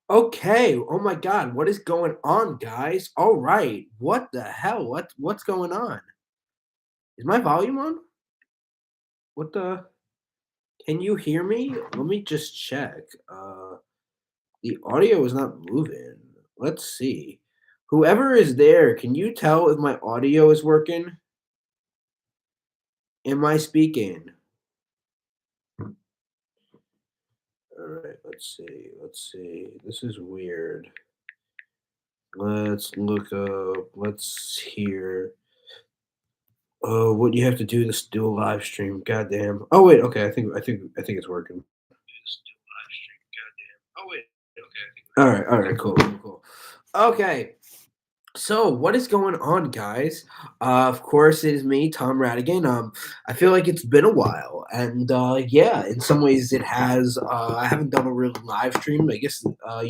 Okay. Oh my God. What is going on, guys? All right. What the hell? What's going on? Is my volume on? What the? Can you hear me? Let me just check. The audio is not moving. Let's see. Whoever is there, can you tell if my audio is working? Am I speaking? All right. Let's see. Let's see. This is weird. Let's look up. Let's hear. Oh, what you have to do to do a live stream? Goddamn. Oh wait, okay. I think it's working. Oh wait, okay. All right, cool, cool, cool. Okay, so, what is going on, guys? Of course, it is me, Tom Radigan. I feel like it's been a while, and yeah, in some ways, it has. I haven't done a real live stream. I guess I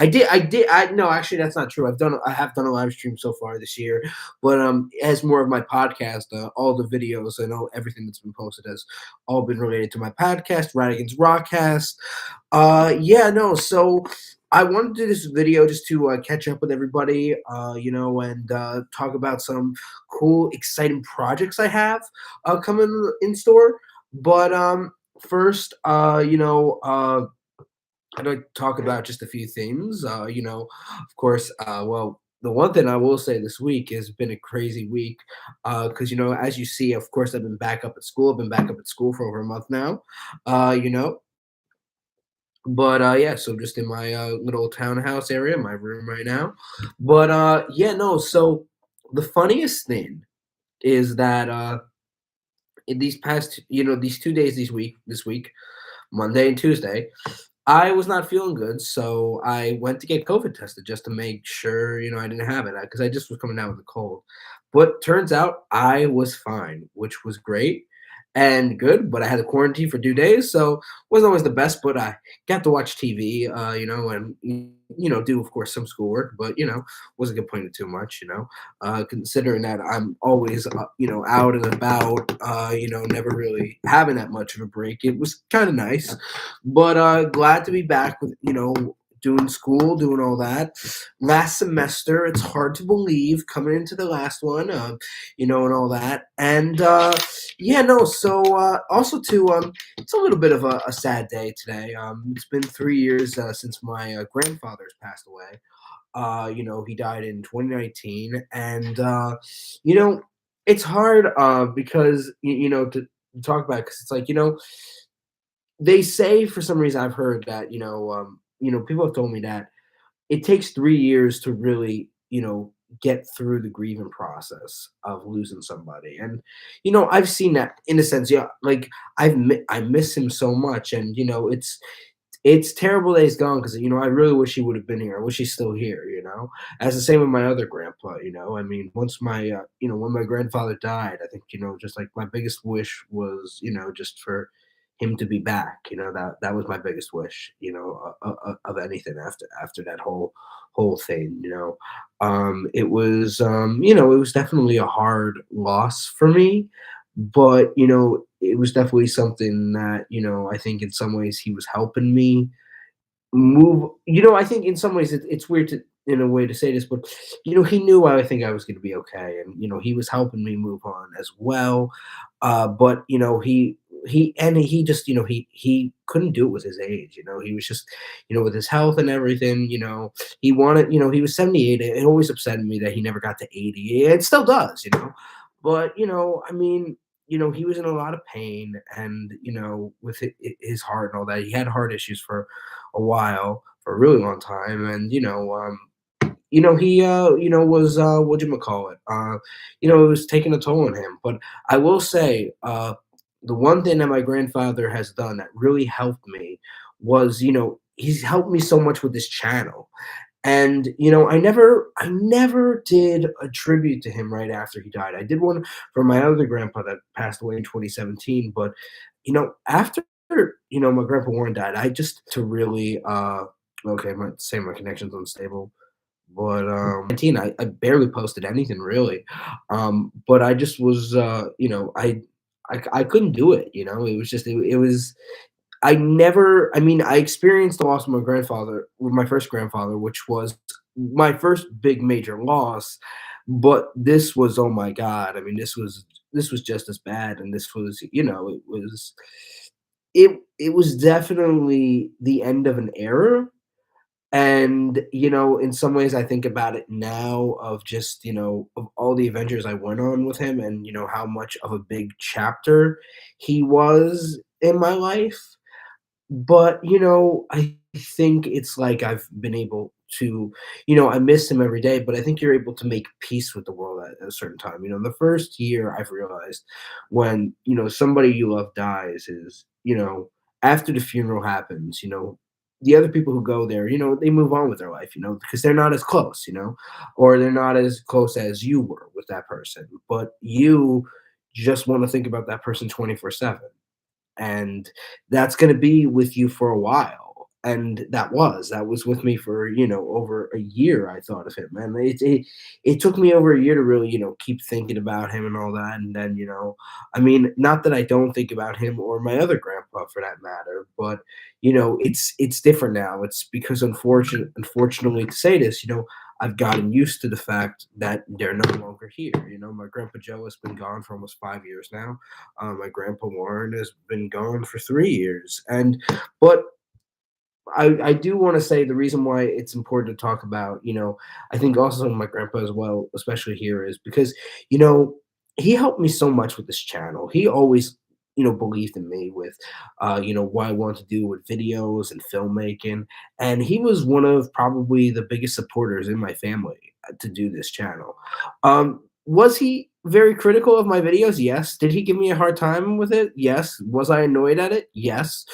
did. I did. I no, actually, that's not true. I have done a live stream so far this year, but as more of my podcast, all the videos, I know everything that's been posted has all been related to my podcast, Radigan's Rockcast. Yeah, no. So I wanted to do this video just to catch up with everybody, and talk about some cool, exciting projects I have coming in store. But first, I'd like to talk about just a few things. Of course, well, the one thing I will say this week has been a crazy week because, as you see, of course, I've been back up at school. I've been back up at school for over a month now. Uh, you know, but, yeah, so just in my, little townhouse area, my room right now. But, yeah, no, so the funniest thing is that, in these past these 2 days this week, Monday and Tuesday, I was not feeling good, so I went to get COVID tested just to make sure, I didn't have it, because I just was coming down with a cold. But turns out I was fine, which was great and good, but I had to quarantine for 2 days, so wasn't always the best, but I got to watch TV, and, do, of course, some schoolwork, but, wasn't complaining too much, considering that I'm always, out and about, never really having that much of a break. It was kinda nice. But glad to be back with doing school, doing all that. Last semester, it's hard to believe coming into the last one, and all that. And yeah, no. So also too, it's a little bit of a sad day today. It's been 3 years since my grandfather's passed away. He died in 2019, and you know, it's hard because to talk about because it's like they say for some reason I've heard that people have told me that it takes 3 years to really get through the grieving process of losing somebody, and I've seen that in a sense. Yeah, like I miss him so much, and it's terrible that he's gone because I really wish he would have been here. I wish he's still here. As the same with my other grandpa. I mean, once my when my grandfather died, I think just like my biggest wish was just for him to be back. That was my biggest wish. Of anything after that whole thing. It was it was definitely a hard loss for me, but it was definitely something that I think in some ways he was helping me move. I think in some ways it's weird to in a way to say this, but he knew I think I was going to be okay, and he was helping me move on as well. But he just he couldn't do it with his age. He was just with his health and everything. He wanted he was 78. It always upset me that he never got to 80. It still does. But I mean. He was in a lot of pain, and with his heart and all that, he had heart issues for a while, for a really long time, and he was what you call it, it was taking a toll on him. But I will say, the one thing that my grandfather has done that really helped me was he's helped me so much with this channel. And I never did a tribute to him right after he died. I did one for my other grandpa that passed away in 2017, but after my grandpa Warren died, I just to really okay, I might say my connection's unstable, but 19, I barely posted anything really. But I just was I couldn't do it. It was just it was I experienced the loss of my grandfather with my first grandfather, which was my first big major loss, but this was, oh my god, I mean, this was just as bad, and this was, it was definitely the end of an era, and, in some ways, I think about it now of just, of all the adventures I went on with him and, how much of a big chapter he was in my life. But, I think it's like I've been able to, I miss him every day, but I think you're able to make peace with the world at a certain time. The first year I've realized when, somebody you love dies is, after the funeral happens, the other people who go there, they move on with their life, because they're not as close, or they're not as close as you were with that person. But you just want to think about that person 24/7, and that's gonna be with you for a while, and that was with me for, over a year. I thought of him, and it took me over a year to really, keep thinking about him and all that, and then, I mean, not that I don't think about him or my other grandpa for that matter, but, it's different now. It's because unfortunately to say this, I've gotten used to the fact that they're no longer here. My grandpa Joe has been gone for almost 5 years now. My grandpa Warren has been gone for 3 years, but I do want to say the reason why it's important to talk about, I think also my grandpa as well, especially here, is because, you know, he helped me so much with this channel. He always, believed in me with, what I wanted to do with videos and filmmaking. And he was one of probably the biggest supporters in my family to do this channel. Was he very critical of my videos? Yes. Did he give me a hard time with it? Yes. Was I annoyed at it? Yes.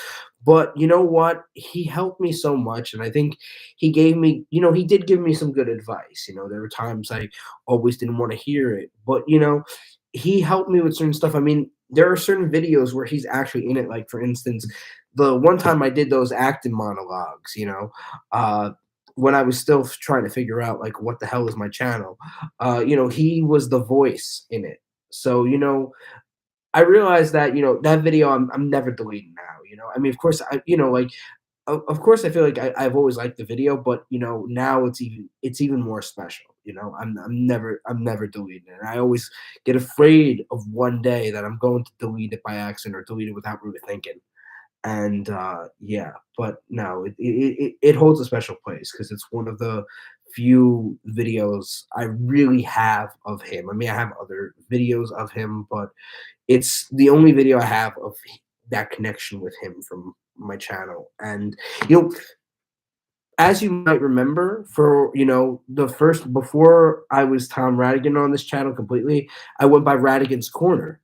But you know what? He helped me so much, and I think he did give me some good advice. There were times I always didn't want to hear it, but he helped me with certain stuff. I mean, there are certain videos where he's actually in it. Like for instance, the one time I did those acting monologues, uh, when I was still trying to figure out like what the hell is my channel, he was the voice in it. So I realized that, that video I'm never deleting now, I mean, of course, like, of course, I feel like I've always liked the video, but, now it's even more special, I'm never deleting it, and I always get afraid of one day that I'm going to delete it by accident or delete it without really thinking, and, yeah, but no, it holds a special place because it's one of the few videos I really have of him. I mean, I have other videos of him, but it's the only video I have of that connection with him from my channel. And you know, as you might remember, for the first before I was Tom Radigan on this channel completely, I went by Radigan's Corner.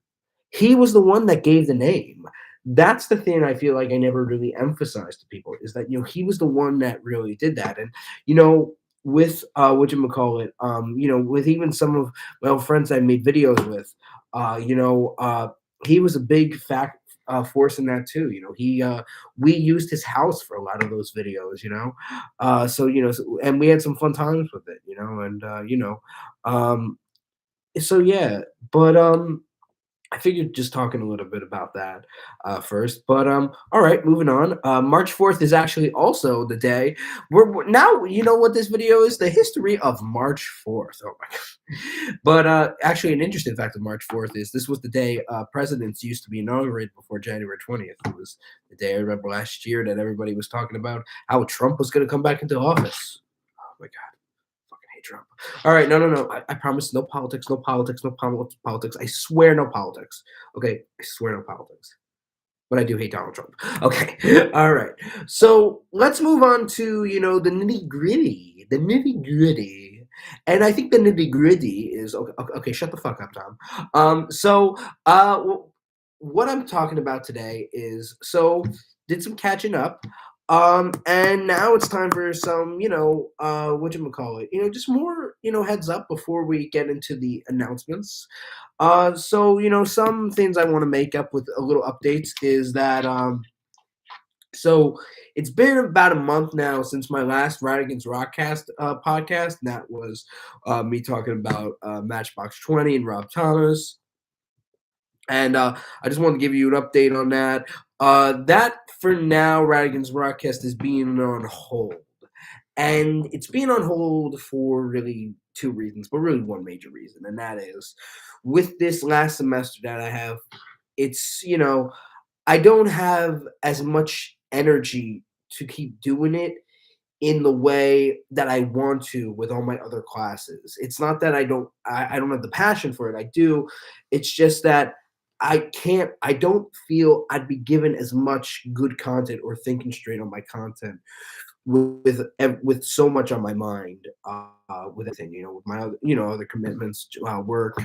He was the one that gave the name. That's the thing I feel like I never really emphasized to people is that he was the one that really did that. And with whatchamacallit, with even some of my old friends I made videos with, he was a big fact force in that too. We used his house for a lot of those videos, and we had some fun times with it, and um so yeah, but I figured just talking a little bit about that first. But all right, moving on. March 4th is actually also the day now. You know what this video is? The history of March 4th. Oh my god! But actually, an interesting fact of March 4th is this was the day presidents used to be inaugurated before January 20th. It was the day I remember last year that everybody was talking about how Trump was going to come back into office. Oh my god. Fucking hate Trump. All right, no, no, no. I promise, no politics, no politics, no politics. I swear, no politics. Okay, I swear, no politics. But I do hate Donald Trump. Okay, all right. So let's move on to the nitty gritty, and I think the nitty gritty is okay. Okay, shut the fuck up, Tom. So what I'm talking about today is did some catching up. And now it's time for some, whatchamacallit, just more, heads up before we get into the announcements. So, some things I want to make up with a little updates is that, so it's been about a month now since my last Radigan's Rockcast podcast. And that was me talking about Matchbox 20 and Rob Thomas. And I just wanted to give you an update on that. That for now, Radigan's broadcast is being on hold. And it's being on hold for really two reasons, but really one major reason. And that is with this last semester that I have, I don't have as much energy to keep doing it in the way that I want to with all my other classes. It's not that I don't have the passion for it. I do. It's just that I don't feel I'd be given as much good content or thinking straight on my content with so much on my mind, with everything, with my other, other commitments, work.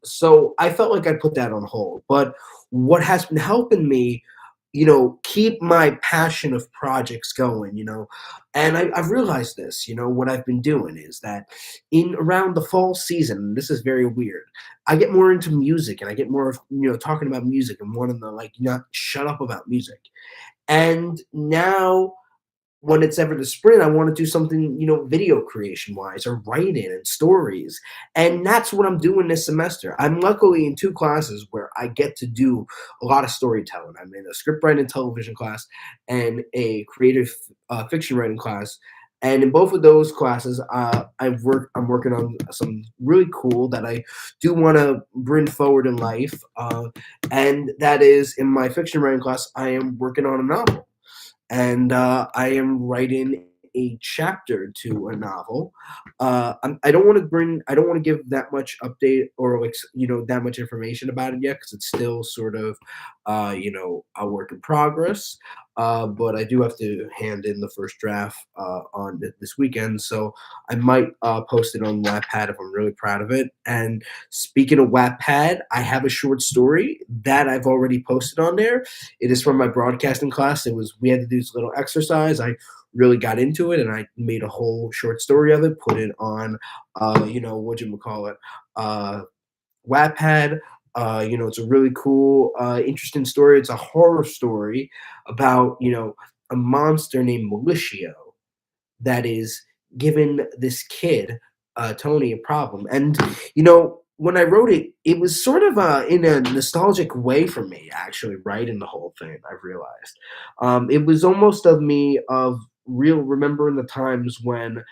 So I felt like I put that on hold. But what has been helping me, keep my passion of projects going, and I've realized this, what I've been doing is that in around the fall season, and this is very weird, I get more into music and I get more of, talking about music and wanting to like not shut up about music. And now when it's ever the sprint, I want to do something, video creation wise or writing and stories. And that's what I'm doing this semester. I'm luckily in two classes where I get to do a lot of storytelling. I'm in a script writing television class and a creative fiction writing class. And in both of those classes, I'm working on some really cool that I do want to bring forward in life. And that is in my fiction writing class, I am working on a novel and I am writing a chapter to a novel. I don't want to give that much update or like that much information about it yet because it's still sort of, a work in progress. But I do have to hand in the first draft on this weekend, so I might post it on Wattpad if I'm really proud of it. And speaking of Wattpad, I have a short story that I've already posted on there. It is from my broadcasting class. We had to do this little exercise. I really got into it and I made a whole short story of it, put it on what you call it, Wattpad. It's a really cool, interesting story. It's a horror story about, a monster named Malicio that is giving this kid, Tony, a problem. And when I wrote it, it was sort of in a nostalgic way for me. Actually, writing the whole thing, I've realized it was almost of me of real remembering the times when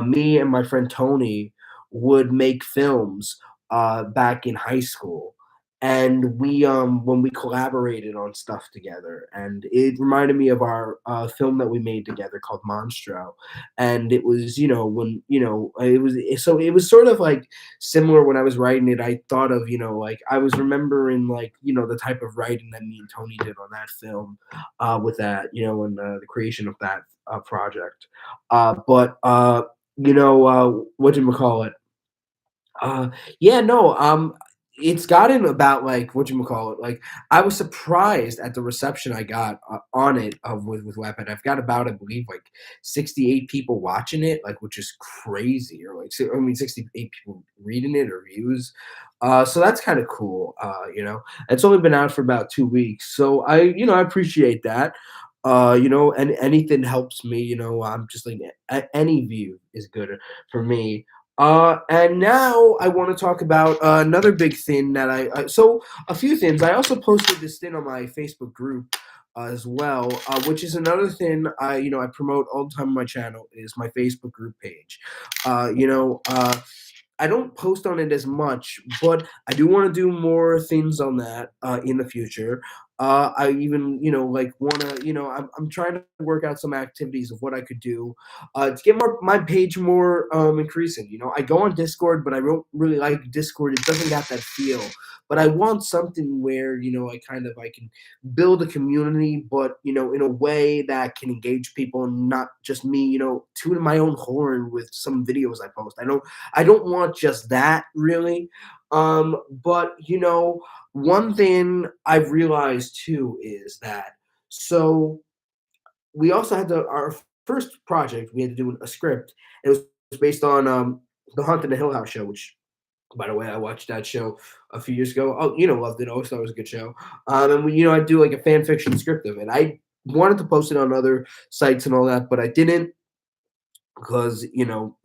me and my friend Tony would make films back in high school. And we when we collaborated on stuff together, and it reminded me of our film that we made together called Monstro. And it was, when it was sort of like similar when I was writing it. I thought of, like I was remembering like, the type of writing that me and Tony did on that film, with that, and the creation of that project. But what did we call it? Uh, yeah, no, it's gotten about like what you call it. Like I was surprised at the reception I got on it with Wattpad. I've got about I believe like 68 people watching it, like which is crazy, or like 68 people reading it or views. So that's kind of cool. It's only been out for about 2 weeks, so I appreciate that. And anything helps me. I'm just like any view is good for me. And now I want to talk about another big thing that so a few things. I also posted this thing on my Facebook group as well, which is another thing I promote all the time on my channel is my Facebook group page. I don't post on it as much, but I do want to do more things on that in the future. I even, like want to, I'm trying to work out some activities of what I could do to get my page more increasing. I go on Discord, but I don't really like Discord. It doesn't got that feel. But I want something where I can build a community, but in a way that can engage people and not just me, tooting my own horn with some videos I post. I don't want just that really. But one thing I've realized too is that so we also had our first project. We had to do a script. It was based on the Haunted the Hill House show, which by the way, I watched that show a few years ago. Oh, loved it. Always thought it was a good show. And I do like a fan fiction script of it. I wanted to post it on other sites and all that, but I didn't because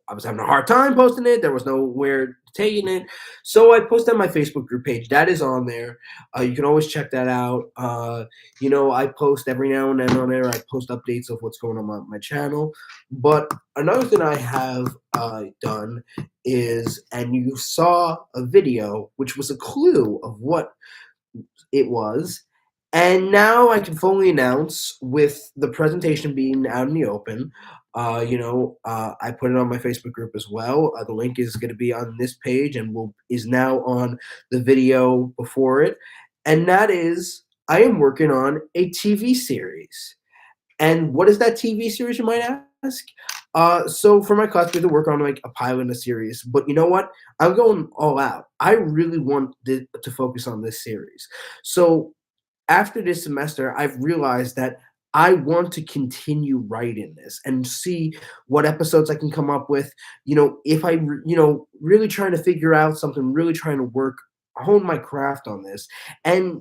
I was having a hard time posting it. There was nowhere taking it. So I posted on my Facebook group page. That is on there. You can always check that out. I post every now and then on there. I post updates of what's going on my channel. But another thing I have done is, and you saw a video, which was a clue of what it was. And now I can fully announce, with the presentation being out in the open, I put it on my Facebook group as well. The link is going to be on this page and will is now on the video before it. And that is, I am working on a TV series. And what is that TV series, you might ask? So for my class, we have to work on like a pilot in a series. But you know what? I'm going all out. I really want to focus on this series. So after this semester, I've realized that I want to continue writing this and see what episodes I can come up with. If really trying to figure out something, really trying to hone my craft on this, and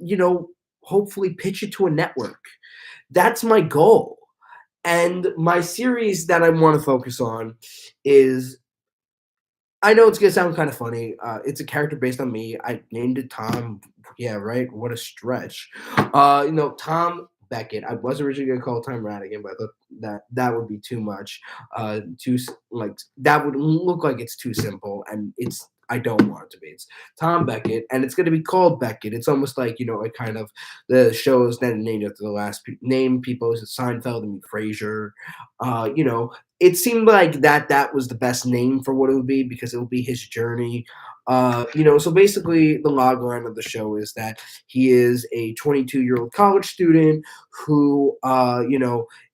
hopefully pitch it to a network. That's my goal. And my series that I want to focus on is, I know it's gonna sound kind of funny. It's a character based on me. I named it Tom. Yeah, right. What a stretch. Tom Beckett. I was originally gonna call it Tom Radigan, but I thought that would be too much. Like that would look like it's too simple, and it's. I don't want it to be. It's Tom Beckett, and it's going to be called Beckett. It's almost like a kind of the shows that are named after the last name people. Is Seinfeld and Frasier? It seemed like that was the best name for what it would be, because it will be his journey. So basically the log line of the show is that he is a 22-year-old college student who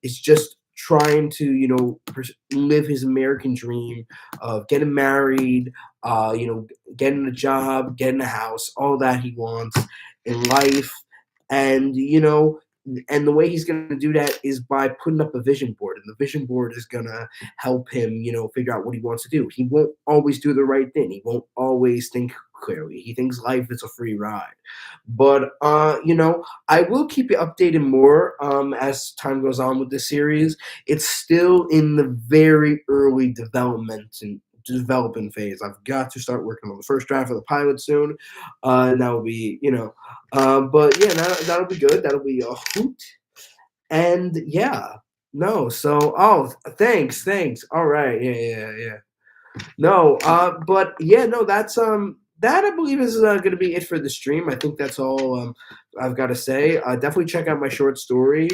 is just trying to live his American dream of getting married, getting a job, getting a house, all that he wants in life. And and the way he's going to do that is by putting up a vision board, and the vision board is going to help him figure out what he wants to do. He won't always do the right thing. He won't always think clearly. He thinks life is a free ride. But I will keep you updated more as time goes on with the series. It's still in the very early developing phase. I've got to start working on the first draft of the pilot soon, and that will be but yeah, that'll be good. That'll be a hoot. And yeah, no. So thanks. All right, yeah. No, but yeah, no, that I believe is going to be it for the stream. I think that's all I've got to say. Definitely check out my short story.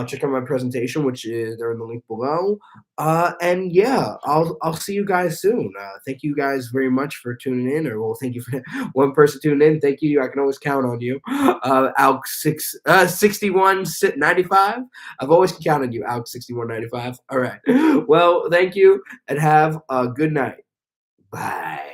Check out my presentation, which is there in the link below. And yeah, I'll see you guys soon. Thank you guys very much for tuning in, or well, thank you for one person tuning in. Thank you. I can always count on you. Alex 6195. I've always counted on you, Alex 6195. All right. Well, thank you, and have a good night. Bye.